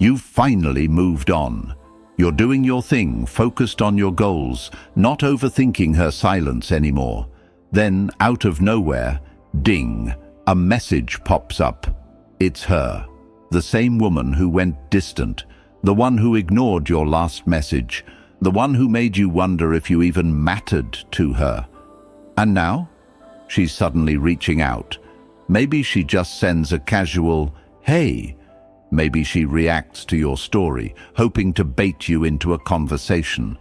You've finally moved on. You're doing your thing, focused on your goals, not overthinking her silence anymore. Then, out of nowhere, ding, a message pops up. It's her, the same woman who went distant, the one who ignored your last message, the one who made you wonder if you even mattered to her. And now? She's suddenly reaching out. Maybe she just sends a casual, "Hey." Maybe she reacts to your story, hoping to bait you into a conversation.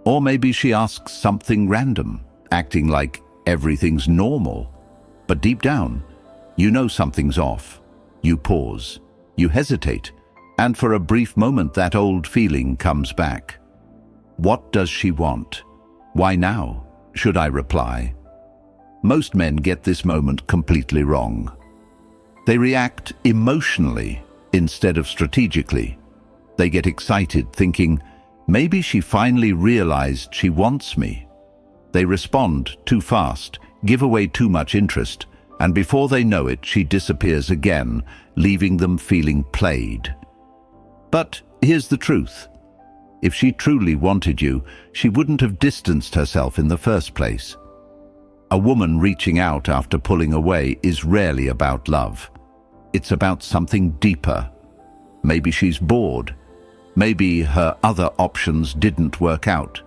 Or maybe she asks something random, acting like everything's normal. But deep down, you know something's off. You pause, you hesitate, and for a brief moment that old feeling comes back. What does she want? Why now? Should I reply? Most men get this moment completely wrong. They react emotionally instead of strategically. They get excited, thinking, maybe she finally realized she wants me. They respond too fast, give away too much interest, and before they know it, she disappears again, leaving them feeling played. But here's the truth. If she truly wanted you, she wouldn't have distanced herself in the first place. A woman reaching out after pulling away is rarely about love. It's about something deeper. Maybe she's bored. Maybe her other options didn't work out.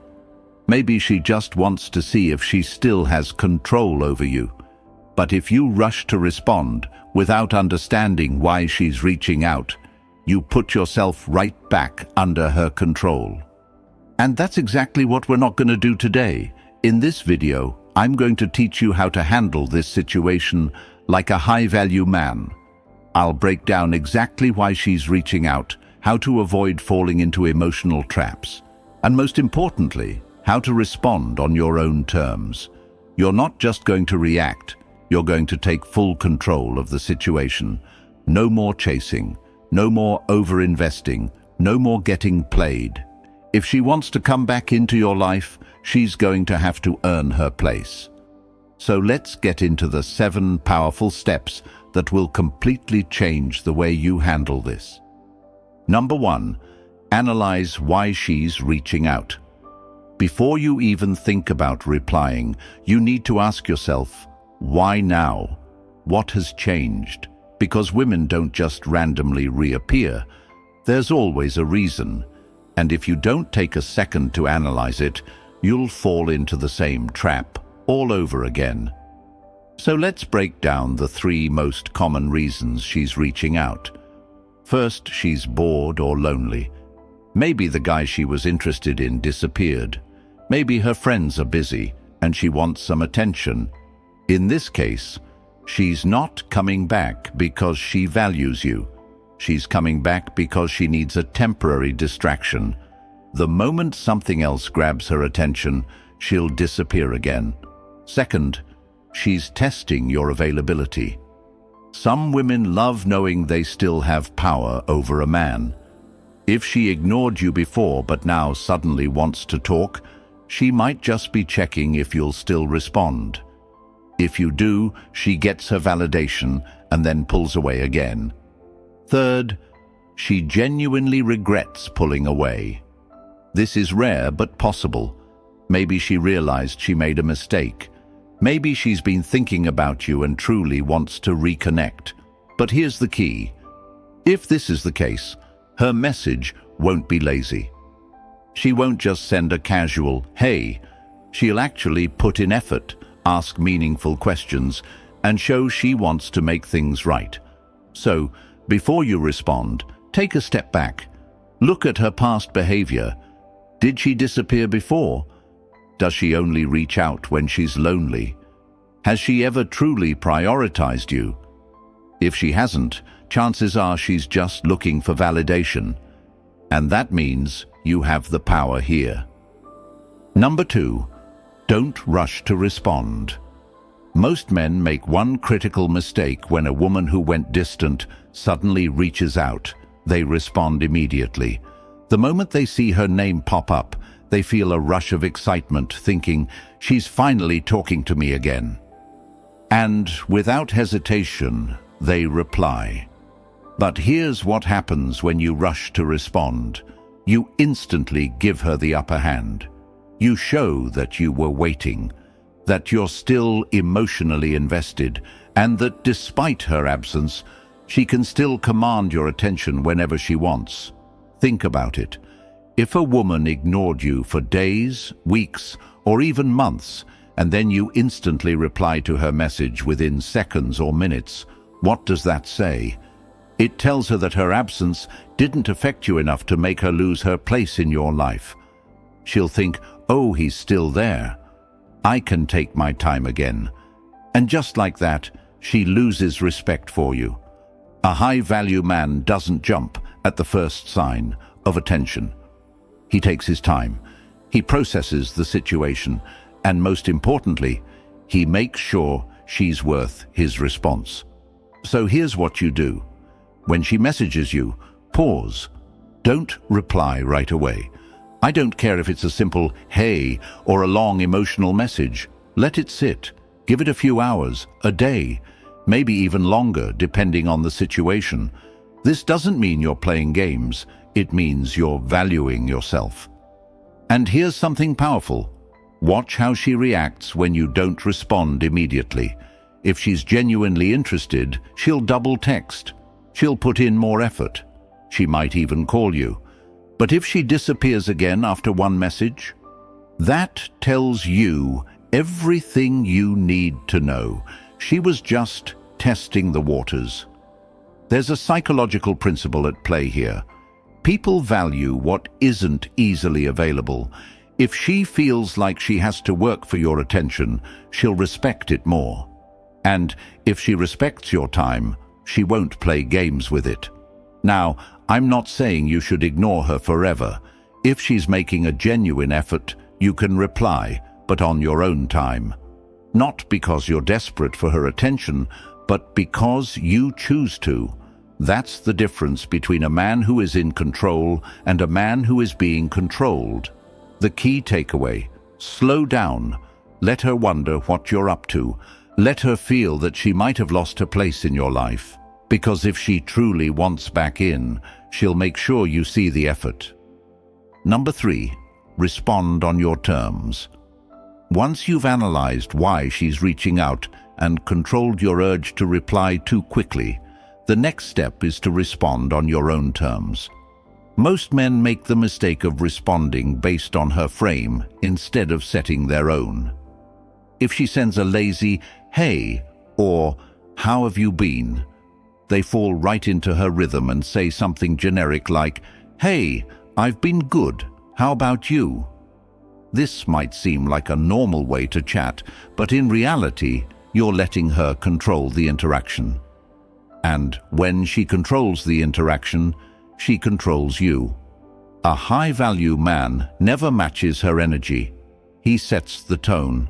Maybe she just wants to see if she still has control over you. But if you rush to respond without understanding why she's reaching out, you put yourself right back under her control. And that's exactly what we're not going to do today. In this video, I'm going to teach you how to handle this situation like a high-value man. I'll break down exactly why she's reaching out, how to avoid falling into emotional traps, and most importantly, how to respond on your own terms. You're not just going to react, you're going to take full control of the situation. No more chasing, no more over-investing, no more getting played. If she wants to come back into your life, she's going to have to earn her place. So let's get into the 7 powerful steps that will completely change the way you handle this. Number 1, analyze why she's reaching out. Before you even think about replying, you need to ask yourself, why now? What has changed? Because women don't just randomly reappear. There's always a reason. And if you don't take a second to analyze it, you'll fall into the same trap all over again. So let's break down the 3 most common reasons she's reaching out. First, she's bored or lonely. Maybe the guy she was interested in disappeared. Maybe her friends are busy and she wants some attention. In this case, she's not coming back because she values you. She's coming back because she needs a temporary distraction. The moment something else grabs her attention, she'll disappear again. Second, she's testing your availability. Some women love knowing they still have power over a man. If she ignored you before but now suddenly wants to talk, she might just be checking if you'll still respond. If you do, she gets her validation and then pulls away again. Third, she genuinely regrets pulling away. This is rare but possible. Maybe she realized she made a mistake. Maybe she's been thinking about you and truly wants to reconnect. But here's the key. If this is the case, her message won't be lazy. She won't just send a casual, "Hey." She'll actually put in effort, ask meaningful questions, and show she wants to make things right. So, before you respond, take a step back. Look at her past behavior. Did she disappear before? Does she only reach out when she's lonely? Has she ever truly prioritized you? If she hasn't, chances are she's just looking for validation. And that means you have the power here. Number 2, don't rush to respond. Most men make one critical mistake when a woman who went distant suddenly reaches out. They respond immediately. The moment they see her name pop up, they feel a rush of excitement, thinking, she's finally talking to me again. And without hesitation, they reply. But here's what happens when you rush to respond. You instantly give her the upper hand. You show that you were waiting, that you're still emotionally invested, and that despite her absence, she can still command your attention whenever she wants. Think about it. If a woman ignored you for days, weeks, or even months, and then you instantly reply to her message within seconds or minutes, what does that say? It tells her that her absence didn't affect you enough to make her lose her place in your life. She'll think, oh, he's still there. I can take my time again. And just like that, she loses respect for you. A high-value man doesn't jump at the first sign of attention. He takes his time. He processes the situation. And most importantly, he makes sure she's worth his response. So here's what you do. When she messages you, pause. Don't reply right away. I don't care if it's a simple "hey" or a long emotional message. Let it sit. Give it a few hours, a day, maybe even longer, depending on the situation. This doesn't mean you're playing games. It means you're valuing yourself. And here's something powerful. Watch how she reacts when you don't respond immediately. If she's genuinely interested, she'll double text. She'll put in more effort. She might even call you. But if she disappears again after one message, that tells you everything you need to know. She was just testing the waters. There's a psychological principle at play here. People value what isn't easily available. If she feels like she has to work for your attention, she'll respect it more. And if she respects your time, she won't play games with it. Now, I'm not saying you should ignore her forever. If she's making a genuine effort, you can reply, but on your own time. Not because you're desperate for her attention, but because you choose to. That's the difference between a man who is in control and a man who is being controlled. The key takeaway: slow down. Let her wonder what you're up to. Let her feel that she might have lost her place in your life. Because if she truly wants back in, she'll make sure you see the effort. Number 3, respond on your terms. Once you've analyzed why she's reaching out and controlled your urge to reply too quickly, the next step is to respond on your own terms. Most men make the mistake of responding based on her frame instead of setting their own. If she sends a lazy "hey" or "how have you been," they fall right into her rhythm and say something generic like, "Hey, I've been good. How about you?" This might seem like a normal way to chat, but in reality, you're letting her control the interaction. And when she controls the interaction, she controls you. A high-value man never matches her energy. He sets the tone.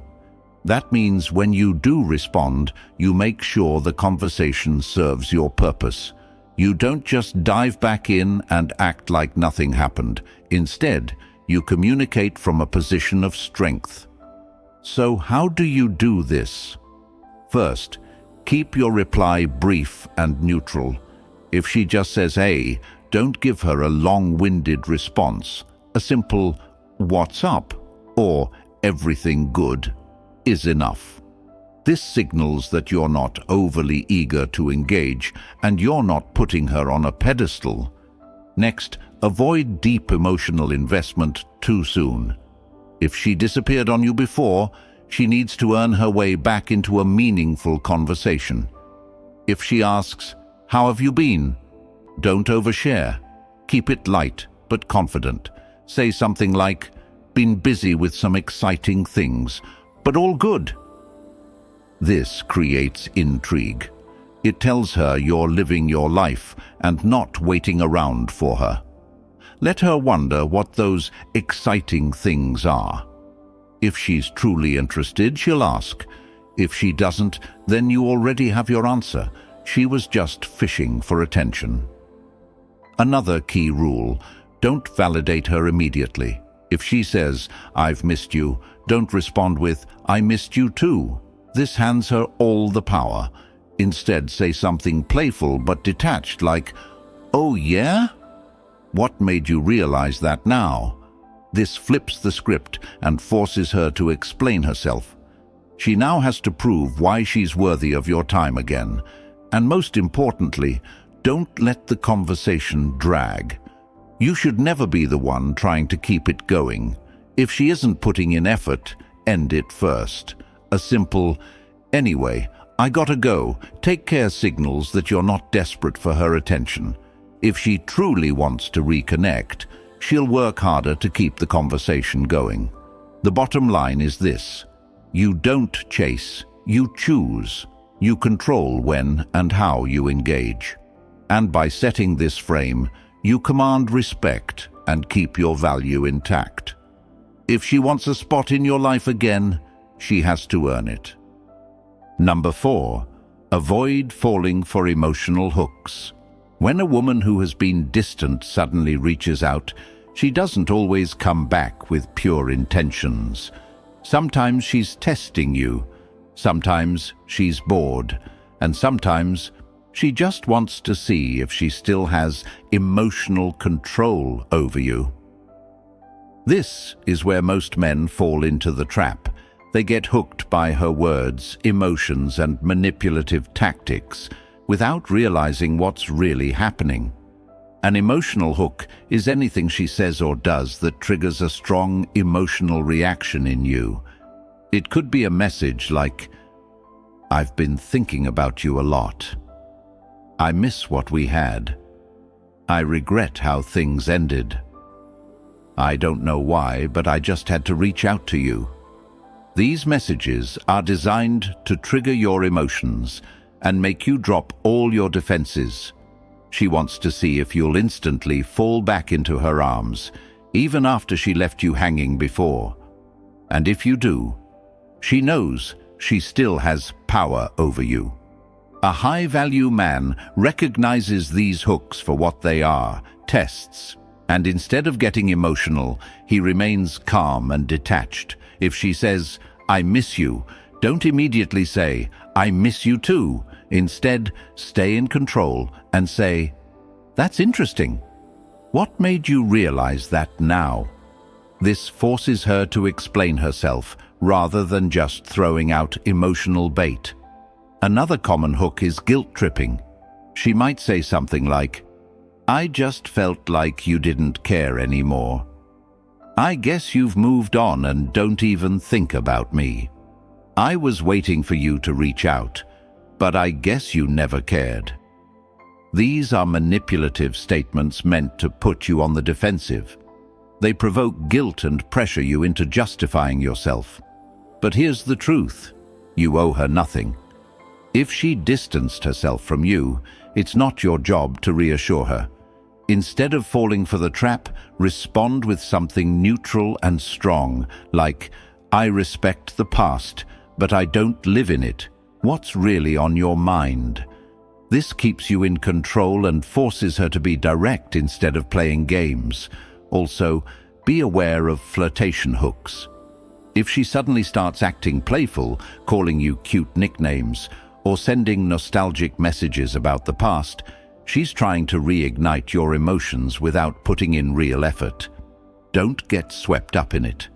That means when you do respond, you make sure the conversation serves your purpose. You don't just dive back in and act like nothing happened. Instead, you communicate from a position of strength. So how do you do this? First, keep your reply brief and neutral. If she just says "hey," don't give her a long-winded response. A simple "what's up?" or "everything good?" is enough. This signals that you're not overly eager to engage and you're not putting her on a pedestal. Next, avoid deep emotional investment too soon. If she disappeared on you before, she needs to earn her way back into a meaningful conversation. If she asks, "How have you been?" don't overshare. Keep it light but confident. Say something like, "Been busy with some exciting things, but all good." This creates intrigue. It tells her you're living your life and not waiting around for her. Let her wonder what those exciting things are. If she's truly interested, she'll ask. If she doesn't, then you already have your answer. She was just fishing for attention. Another key rule: don't validate her immediately. If she says, "I've missed you," don't respond with, "I missed you too." This hands her all the power. Instead, say something playful but detached like, "Oh yeah? What made you realize that now?" This flips the script and forces her to explain herself. She now has to prove why she's worthy of your time again. And most importantly, don't let the conversation drag. You should never be the one trying to keep it going. If she isn't putting in effort, end it first. A simple, "Anyway, I gotta go," take care signals that you're not desperate for her attention. If she truly wants to reconnect, she'll work harder to keep the conversation going. The bottom line is this: you don't chase, you choose. You control when and how you engage. And by setting this frame, you command respect and keep your value intact. If she wants a spot in your life again, she has to earn it. Number 4, avoid falling for emotional hooks. When a woman who has been distant suddenly reaches out, she doesn't always come back with pure intentions. Sometimes she's testing you, sometimes she's bored, and sometimes she just wants to see if she still has emotional control over you. This is where most men fall into the trap. They get hooked by her words, emotions, and manipulative tactics without realizing what's really happening. An emotional hook is anything she says or does that triggers a strong emotional reaction in you. It could be a message like, "I've been thinking about you a lot. I miss what we had. I regret how things ended. I don't know why, but I just had to reach out to you." These messages are designed to trigger your emotions and make you drop all your defenses. She wants to see if you'll instantly fall back into her arms, even after she left you hanging before. And if you do, she knows she still has power over you. A high-value man recognizes these hooks for what they are, tests, and instead of getting emotional, he remains calm and detached. If she says, "I miss you," don't immediately say, "I miss you too." Instead, stay in control and say, "That's interesting. What made you realize that now?" This forces her to explain herself rather than just throwing out emotional bait. Another common hook is guilt tripping. She might say something like, "I just felt like you didn't care anymore. I guess you've moved on and don't even think about me. I was waiting for you to reach out, but I guess you never cared." These are manipulative statements meant to put you on the defensive. They provoke guilt and pressure you into justifying yourself. But here's the truth: you owe her nothing. If she distanced herself from you, it's not your job to reassure her. Instead of falling for the trap, respond with something neutral and strong, like, "I respect the past, but I don't live in it. What's really on your mind?" This keeps you in control and forces her to be direct instead of playing games. Also, be aware of flirtation hooks. If she suddenly starts acting playful, calling you cute nicknames, or sending nostalgic messages about the past, she's trying to reignite your emotions without putting in real effort. Don't get swept up in it.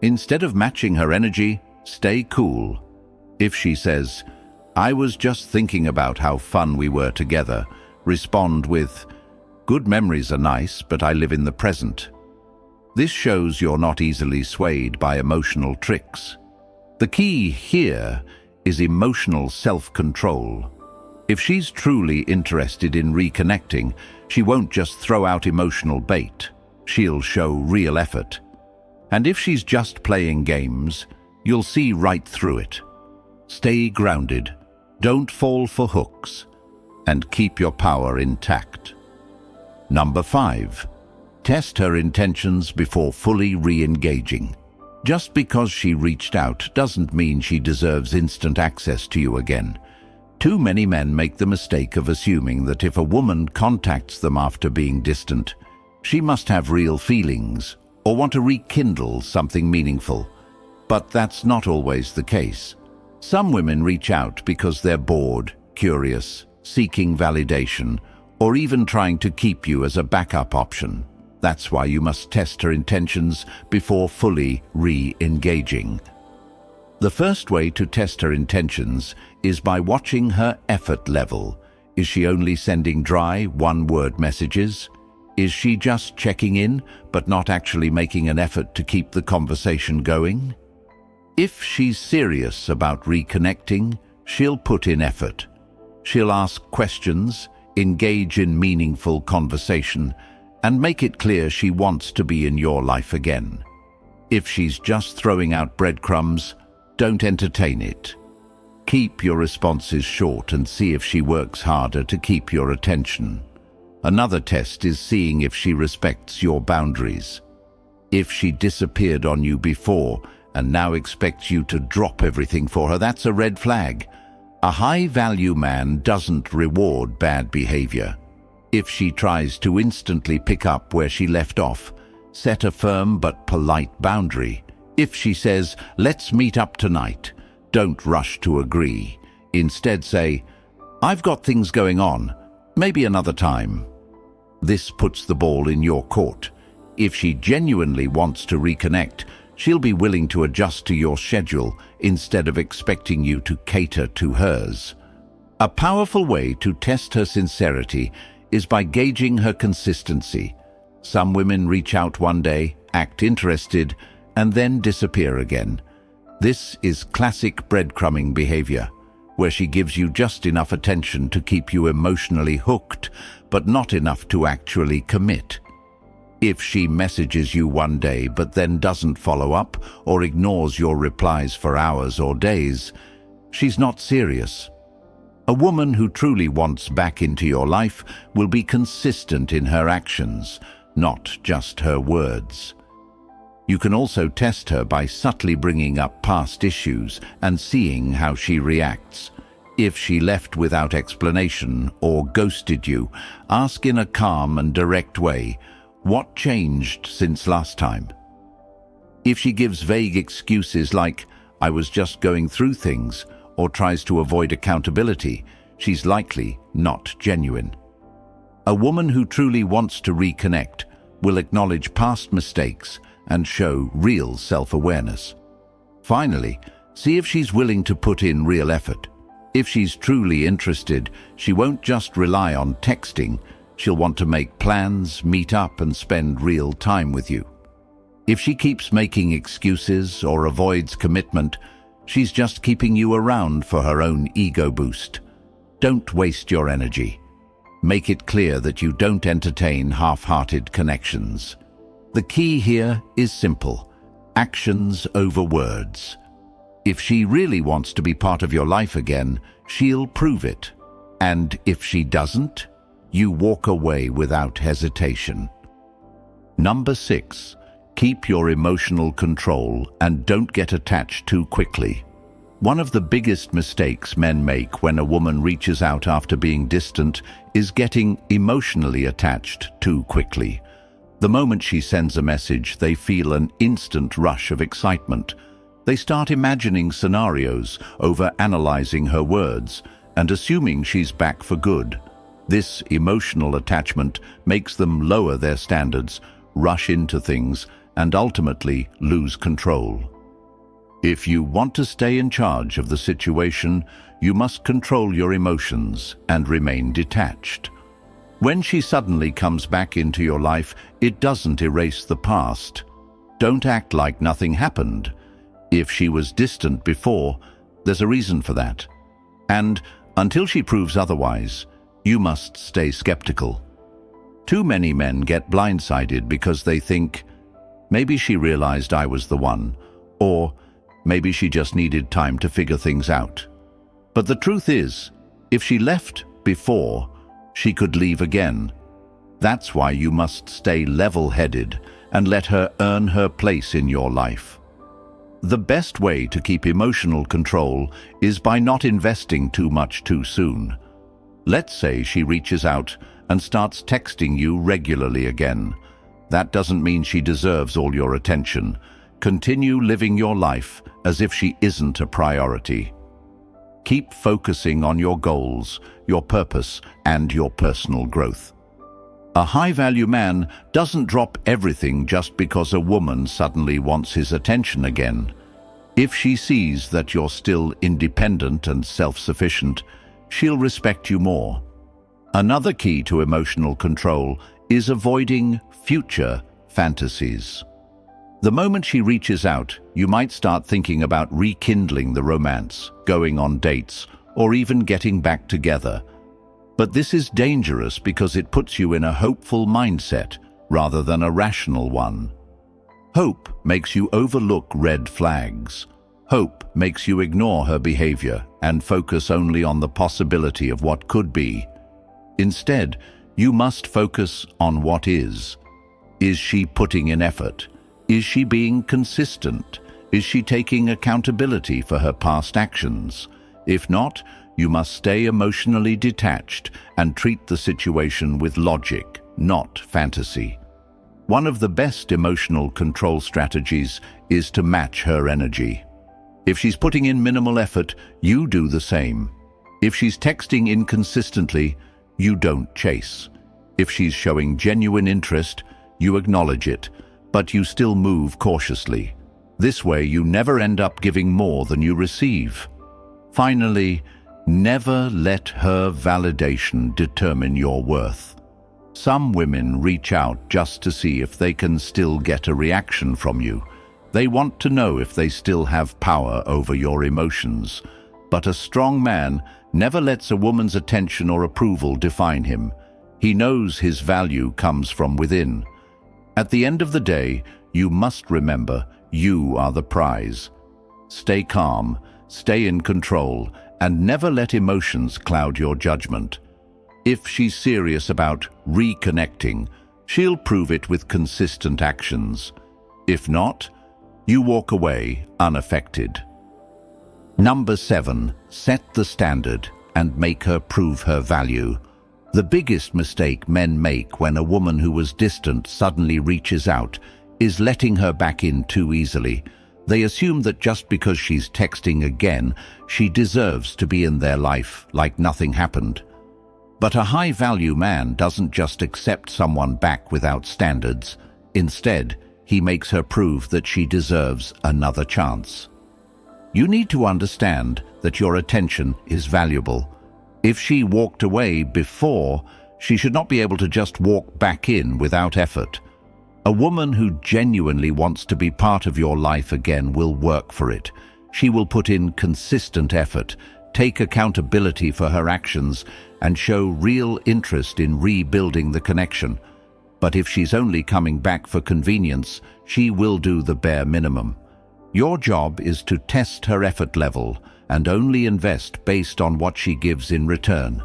Instead of matching her energy, stay cool. If she says, "I was just thinking about how fun we were together," respond with, "Good memories are nice, but I live in the present." This shows you're not easily swayed by emotional tricks. The key here is emotional self-control. If she's truly interested in reconnecting, she won't just throw out emotional bait. She'll show real effort. And if she's just playing games, you'll see right through it. Stay grounded, don't fall for hooks, and keep your power intact. Number 5. Test her intentions before fully re-engaging. Just because she reached out doesn't mean she deserves instant access to you again. Too many men make the mistake of assuming that if a woman contacts them after being distant, she must have real feelings or want to rekindle something meaningful. But that's not always the case. Some women reach out because they're bored, curious, seeking validation, or even trying to keep you as a backup option. That's why you must test her intentions before fully re-engaging. The first way to test her intentions is by watching her effort level. Is she only sending dry, one-word messages? Is she just checking in, but not actually making an effort to keep the conversation going? If she's serious about reconnecting, she'll put in effort. She'll ask questions, engage in meaningful conversation, and make it clear she wants to be in your life again. If she's just throwing out breadcrumbs, don't entertain it. Keep your responses short and see if she works harder to keep your attention. Another test is seeing if she respects your boundaries. If she disappeared on you before and now expects you to drop everything for her, that's a red flag. A high-value man doesn't reward bad behavior. If she tries to instantly pick up where she left off, set a firm but polite boundary. If she says, "Let's meet up tonight," don't rush to agree. Instead say, "I've got things going on, maybe another time." This puts the ball in your court. If she genuinely wants to reconnect, she'll be willing to adjust to your schedule instead of expecting you to cater to hers. A powerful way to test her sincerity is by gauging her consistency. Some women reach out one day, act interested, and then disappear again. This is classic breadcrumbing behavior, where she gives you just enough attention to keep you emotionally hooked, but not enough to actually commit. If she messages you one day but then doesn't follow up or ignores your replies for hours or days, she's not serious. A woman who truly wants back into your life will be consistent in her actions, not just her words. You can also test her by subtly bringing up past issues and seeing how she reacts. If she left without explanation or ghosted you, ask in a calm and direct way, "What changed since last time?" If she gives vague excuses like, "I was just going through things," or tries to avoid accountability, she's likely not genuine. A woman who truly wants to reconnect will acknowledge past mistakes and show real self-awareness. Finally, see if she's willing to put in real effort. If she's truly interested, she won't just rely on texting. She'll want to make plans, meet up, and spend real time with you. If she keeps making excuses or avoids commitment, she's just keeping you around for her own ego boost. Don't waste your energy. Make it clear that you don't entertain half-hearted connections. The key here is simple: actions over words. If she really wants to be part of your life again, she'll prove it. And if she doesn't, you walk away without hesitation. Number 6, keep your emotional control and don't get attached too quickly. One of the biggest mistakes men make when a woman reaches out after being distant is getting emotionally attached too quickly. The moment she sends a message, they feel an instant rush of excitement. They start imagining scenarios, over-analyzing her words, and assuming she's back for good. This emotional attachment makes them lower their standards, rush into things, and ultimately lose control. If you want to stay in charge of the situation, you must control your emotions and remain detached. When she suddenly comes back into your life, it doesn't erase the past. Don't act like nothing happened. If she was distant before, there's a reason for that. And until she proves otherwise, you must stay skeptical. Too many men get blindsided because they think, maybe she realized I was the one, or maybe she just needed time to figure things out. But the truth is, if she left before, she could leave again. That's why you must stay level-headed and let her earn her place in your life. The best way to keep emotional control is by not investing too much too soon. Let's say she reaches out and starts texting you regularly again. That doesn't mean she deserves all your attention. Continue living your life as if she isn't a priority. Keep focusing on your goals, your purpose, and your personal growth. A high-value man doesn't drop everything just because a woman suddenly wants his attention again. If she sees that you're still independent and self-sufficient, she'll respect you more. Another key to emotional control is avoiding future fantasies. The moment she reaches out, you might start thinking about rekindling the romance, going on dates, or even getting back together. But this is dangerous because it puts you in a hopeful mindset rather than a rational one. Hope makes you overlook red flags. Hope makes you ignore her behavior and focus only on the possibility of what could be. Instead, you must focus on what is. Is she putting in effort? Is she being consistent? Is she taking accountability for her past actions? If not, you must stay emotionally detached and treat the situation with logic, not fantasy. One of the best emotional control strategies is to match her energy. If she's putting in minimal effort, you do the same. If she's texting inconsistently, you don't chase. If she's showing genuine interest, you acknowledge it, but you still move cautiously. This way, you never end up giving more than you receive. Finally, never let her validation determine your worth. Some women reach out just to see if they can still get a reaction from you. They want to know if they still have power over your emotions. But a strong man never lets a woman's attention or approval define him. He knows his value comes from within. At the end of the day, you must remember you are the prize. Stay calm, stay in control, and never let emotions cloud your judgment. If she's serious about reconnecting, she'll prove it with consistent actions. If not, you walk away unaffected. Number 7, set the standard and make her prove her value. The biggest mistake men make when a woman who was distant suddenly reaches out is letting her back in too easily. They assume that just because she's texting again, she deserves to be in their life like nothing happened. But a high-value man doesn't just accept someone back without standards. Instead, he makes her prove that she deserves another chance. You need to understand that your attention is valuable. If she walked away before, she should not be able to just walk back in without effort. A woman who genuinely wants to be part of your life again will work for it. She will put in consistent effort, take accountability for her actions, and show real interest in rebuilding the connection. But if she's only coming back for convenience, she will do the bare minimum. Your job is to test her effort level and only invest based on what she gives in return.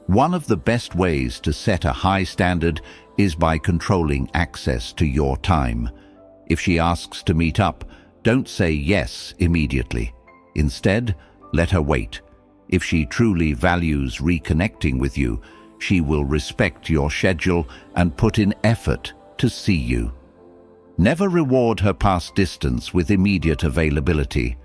One of the best ways to set a high standard is by controlling access to your time. If she asks to meet up, don't say yes immediately. Instead, let her wait. If she truly values reconnecting with you, she will respect your schedule and put in effort to see you. Never reward her past distance with immediate availability.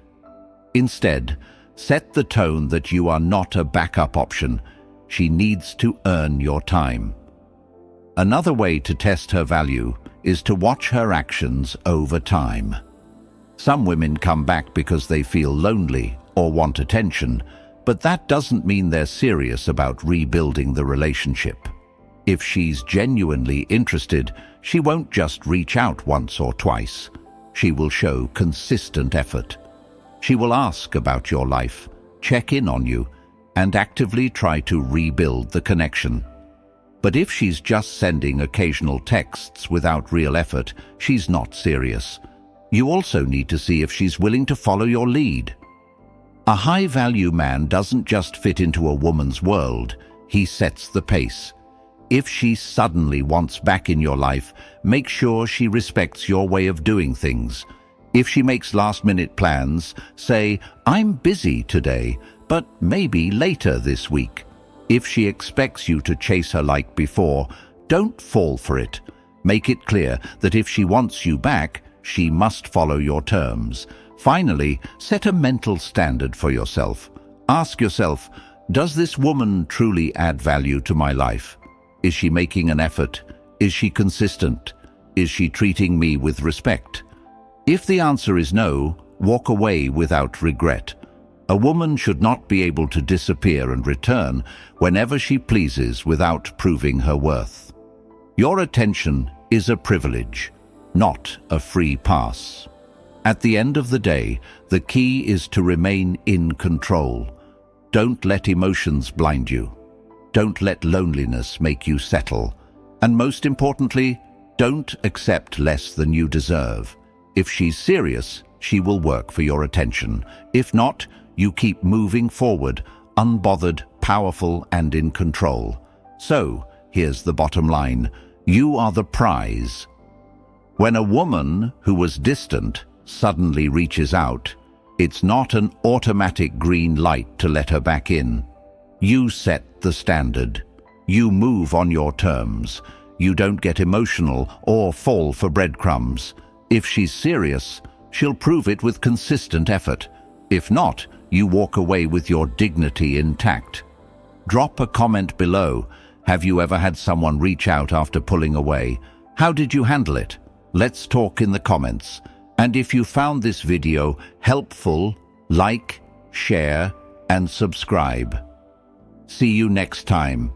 Instead, set the tone that you are not a backup option. She needs to earn your time. Another way to test her value is to watch her actions over time. Some women come back because they feel lonely or want attention, but that doesn't mean they're serious about rebuilding the relationship. If she's genuinely interested, she won't just reach out once or twice. She will show consistent effort. She will ask about your life, check in on you, and actively try to rebuild the connection. But if she's just sending occasional texts without real effort, she's not serious. You also need to see if she's willing to follow your lead. A high-value man doesn't just fit into a woman's world, he sets the pace. If she suddenly wants back in your life, make sure she respects your way of doing things. If she makes last-minute plans, say, "I'm busy today, but maybe later this week." If she expects you to chase her like before, don't fall for it. Make it clear that if she wants you back, she must follow your terms. Finally, set a mental standard for yourself. Ask yourself, does this woman truly add value to my life? Is she making an effort? Is she consistent? Is she treating me with respect? If the answer is no, walk away without regret. A woman should not be able to disappear and return whenever she pleases without proving her worth. Your attention is a privilege, not a free pass. At the end of the day, the key is to remain in control. Don't let emotions blind you. Don't let loneliness make you settle. And most importantly, don't accept less than you deserve. If she's serious, she will work for your attention. If not, you keep moving forward, unbothered, powerful, and in control. So, here's the bottom line. You are the prize. When a woman who was distant suddenly reaches out, it's not an automatic green light to let her back in. You set the standard. You move on your terms. You don't get emotional or fall for breadcrumbs. If she's serious, she'll prove it with consistent effort. If not, you walk away with your dignity intact. Drop a comment below. Have you ever had someone reach out after pulling away? How did you handle it? Let's talk in the comments. And if you found this video helpful, like, share, and subscribe. See you next time.